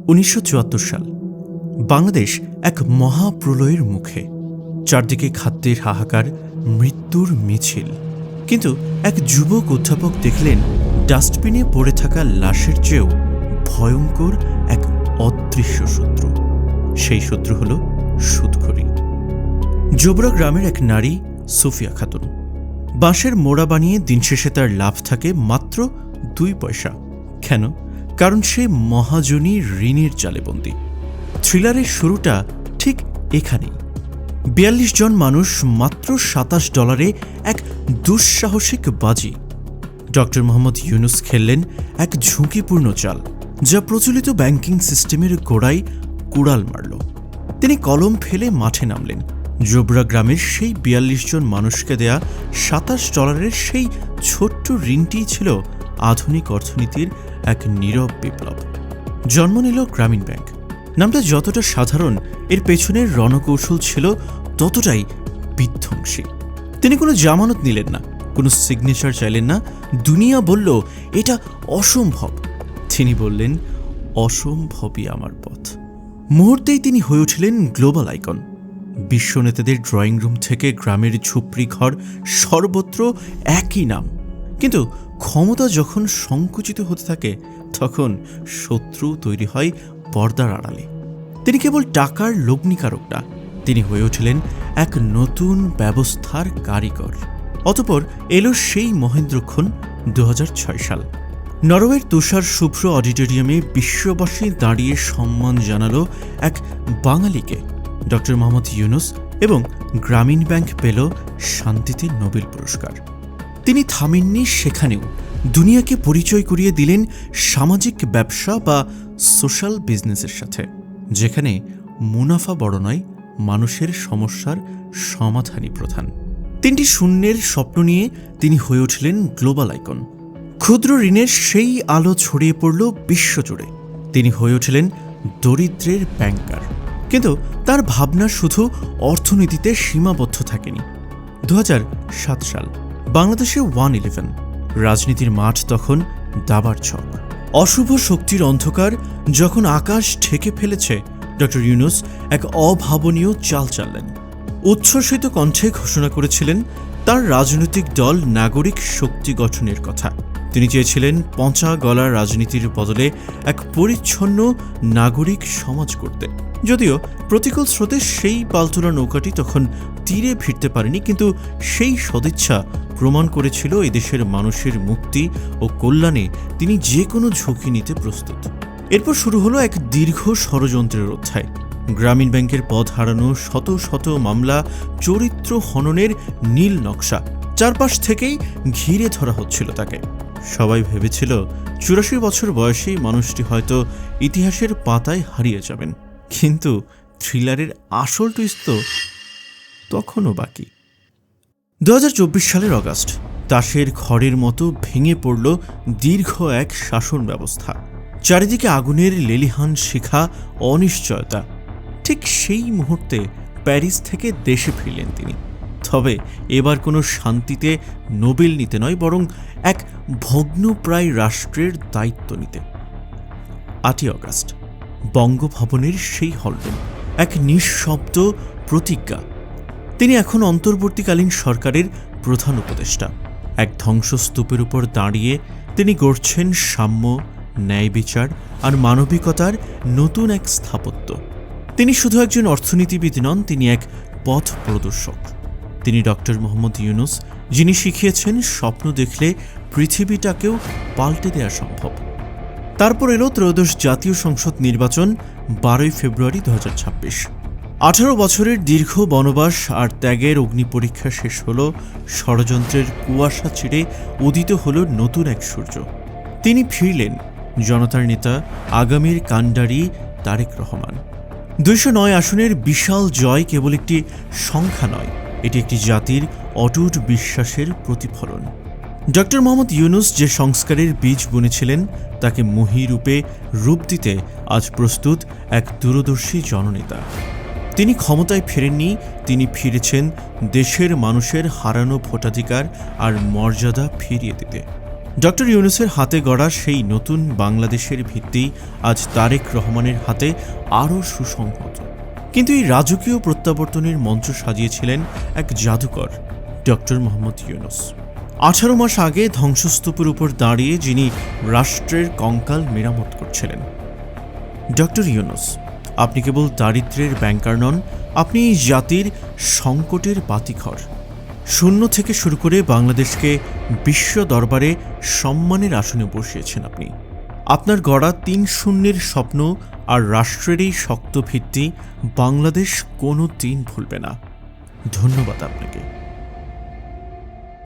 1974 সাল বাংলাদেশ এক মহাপ্রলয়ের মুখে। চারদিকে খাদ্যের হাহাকার, মৃত্যুর মিছিল। কিন্তু এক যুবক অধ্যাপক দেখলেন ডাস্টবিনে পড়ে থাকা লাশের চেয়েও ভয়ঙ্কর এক অদৃশ্য শত্রু। সেই শত্রু হল সুদখোরি। জোবরা গ্রামের এক নারী সুফিয়া খাতুন। বাঁশের মোড়া বানিয়ে দিন শেষে তার লাভ থাকে মাত্র 2 পয়সা। কেন? কারণ সে মহাজনী ঋণের জালে বন্দী। থ্রিলারের শুরুটা ঠিক এখানেই। 42 জন মানুষ মাত্র $27 এক দুঃসাহসিক বাজি। ডক্টর মোহাম্মদ ইউনুস খেললেন এক ঝুঁকিপূর্ণ চাল, যা প্রচলিত ব্যাংকিং সিস্টেমের গোড়ায় কুড়াল মারল। তিনি কলম ফেলে মাঠে নামলেন। জোবরা গ্রামের সেই 42 জন মানুষকে দেয়া $27 সেই ছোট্ট ঋণটিই ছিল আধুনিক অর্থনীতির এক নীরব বিপ্লব। জন্ম নিল গ্রামীণ ব্যাংক। নামটা যতটা সাধারণ, এর পেছনের রণকৌশল ছিল ততটাই বিধ্বংসী। তিনি কোনো জামানত নিলেন না, কোনো সিগনেচার চাইলেন না। দুনিয়া বলল এটা অসম্ভব। তিনি বললেন, অসম্ভবই আমার পথ। মুহূর্তেই তিনি হয়ে উঠলেন গ্লোবাল আইকন। বিশ্ব নেতাদের ড্রয়িং রুম থেকে গ্রামের ঝুপড়ি ঘর, সর্বত্র একই নাম। কিন্তু ক্ষমতা যখন সংকুচিত হতে থাকে, তখন শত্রু তৈরি হয় পর্দার আড়ালে। তিনি কেবল টাকার লগ্নিকারক না, তিনি হয়ে উঠলেন এক নতুন ব্যবস্থার কারিগর। অতঃপর এলো সেই মহেন্দ্রক্ষণ 2006 সাল। নরওয়ের তুষার শুভ্র অডিটোরিয়ামে বিশ্ববাসী দাঁড়িয়ে সম্মান জানালো এক বাঙালিকে। ডক্টর মোহাম্মদ ইউনুস এবং গ্রামীণ ব্যাংক পেল শান্তিতে নোবেল পুরস্কার। তিনি থামেননি সেখানেও, দুনিয়াকে পরিচয় করিয়ে দিলেন সামাজিক ব্যবসা বা সোশ্যাল বিজনেসের সাথে, যেখানে মুনাফা বড় নয়, মানুষের সমস্যার সমাধানই প্রধান। 3টি শূন্যের স্বপ্ন নিয়ে তিনি হয়ে উঠলেন গ্লোবাল আইকন। ক্ষুদ্র ঋণের সেই আলো ছড়িয়ে পড়ল বিশ্বজুড়ে। তিনি হয়ে উঠলেন দরিদ্রের ব্যাংকার। কিন্তু তার ভাবনা শুধু অর্থনীতিতে সীমাবদ্ধ থাকেনি। 2007 সাল বাংলাদেশে 1/11। রাজনীতির মাঠ তখন দাবার ছক। অশুভ শক্তির অন্ধকার যখন আকাশ ঢেকে ফেলেছে, ডক্টর ইউনুস এক অভাবনীয় চাল চাললেন। উচ্ছ্বসিত কণ্ঠে ঘোষণা করেছিলেন তার রাজনৈতিক দল নাগরিক শক্তি গঠনের কথা। তিনি চেয়েছিলেন পচা গলার রাজনীতির বদলে এক পরিচ্ছন্ন নাগরিক সমাজ করতে। যদিও প্রতিকূল স্রোতে সেই পালতোলা নৌকাটি তখন তীরে ভিড়তে পারেনি, কিন্তু সেই সদিচ্ছা প্রমাণ করেছিল এদেশের মানুষের মুক্তি ও কল্যাণে তিনি যে কোনো ঝুঁকি নিতে প্রস্তুত। এরপর শুরু হলো এক দীর্ঘ ষড়যন্ত্রের অধ্যায়। গ্রামীণ ব্যাংকের পদ হারানো, শত শত মামলা, চরিত্র হননের নীল নকশা। চারপাশ থেকেই ঘিরে ধরা হচ্ছিল তাকে। সবাই ভেবেছিল 84 বছর বয়সেই মানুষটি হয়তো ইতিহাসের পাতায় হারিয়ে যাবেন। কিন্তু থ্রিলারের আসল টুইস্ট তো তখনও বাকি। 2024 সালের অগাস্ট তাসের খড়ের মতো ভেঙে পড়ল দীর্ঘ এক শাসন ব্যবস্থা। চারিদিকে আগুনের লেলিহান শিখা, অনিশ্চয়তা। ঠিক সেই মুহূর্তে প্যারিস থেকে দেশে ফিরলেন তিনি। তবে এবার কোনো শান্তিতে নোবেল নিতে নয়, বরং এক ভগ্নপ্রায় রাষ্ট্রের দায়িত্ব নিতে। 8ই অগাস্ট বঙ্গভবনের সেই হলরুম, এক নিঃশব্দ প্রতিজ্ঞা। তিনি এখন অন্তর্বর্তীকালীন সরকারের প্রধান উপদেষ্টা। এক ধ্বংসস্তূপের উপর দাঁড়িয়ে তিনি গড়ছেন সাম্য, ন্যায় বিচার আর মানবিকতার নতুন এক স্থাপত্য। তিনি শুধু একজন অর্থনীতিবিদ নন, তিনি এক পথ প্রদর্শক। তিনি ডক্টর মোহাম্মদ ইউনুস, যিনি শিখিয়েছেন স্বপ্ন দেখলে পৃথিবীটাকেও পাল্টে দেওয়া সম্ভব। তারপর এলো ত্রয়োদশ জাতীয় সংসদ নির্বাচন, 12ই ফেব্রুয়ারি 2026। 18 বছরের দীর্ঘ বনবাস আর ত্যাগের অগ্নিপরীক্ষা শেষ হল। ষড়যন্ত্রের কুয়াশা ছিঁড়ে উদিত হল নতুন এক সূর্য। তিনি ফিরলেন, জনতার নেতা, আগামীর কাণ্ডারি তারেক রহমান। 209 আসনের বিশাল জয় কেবল একটি সংখ্যা নয়, এটি একটি জাতির অটুট বিশ্বাসের প্রতিফলন। ডক্টর মোহাম্মদ ইউনুস যে সংস্কারের বীজ বুনেছিলেন, তাকে মহীরূপে রূপ দিতে আজ প্রস্তুত এক দূরদর্শী জননেতা। তিনি ক্ষমতায় ফেরেননি, তিনি ফিরেছেন দেশের মানুষের হারানো ভোটাধিকার আর মর্যাদা ফিরিয়ে দিতে। ডক্টর ইউনূসের হাতে গড়া সেই নতুন বাংলাদেশের ভিত্তি আজ তারেক রহমানের হাতে আরও সুসংহত। কিন্তু এই রাজকীয় প্রত্যাবর্তনের মঞ্চ সাজিয়েছিলেন এক জাদুকর, ডক্টর মোহাম্মদ ইউনূস। 18 মাস আগে ধ্বংসস্তূপের উপর দাঁড়িয়ে যিনি রাষ্ট্রের কঙ্কাল মেরামত করছিলেন। ডক্টর ইউনূস, আপনি কেবল দারিদ্র্যের ব্যাংকার নন, আপনি এই জাতির সংকটের বাতিঘর। শূন্য থেকে শুরু করে বাংলাদেশকে বিশ্ব দরবারে সম্মানের আসনে বসিয়েছেন আপনি। আপনার গড়া 3-0 স্বপ্ন আর রাষ্ট্রের এই শক্ত ভিত্তি বাংলাদেশ কোনো দিন ভুলবে না। ধন্যবাদ আপনাকে।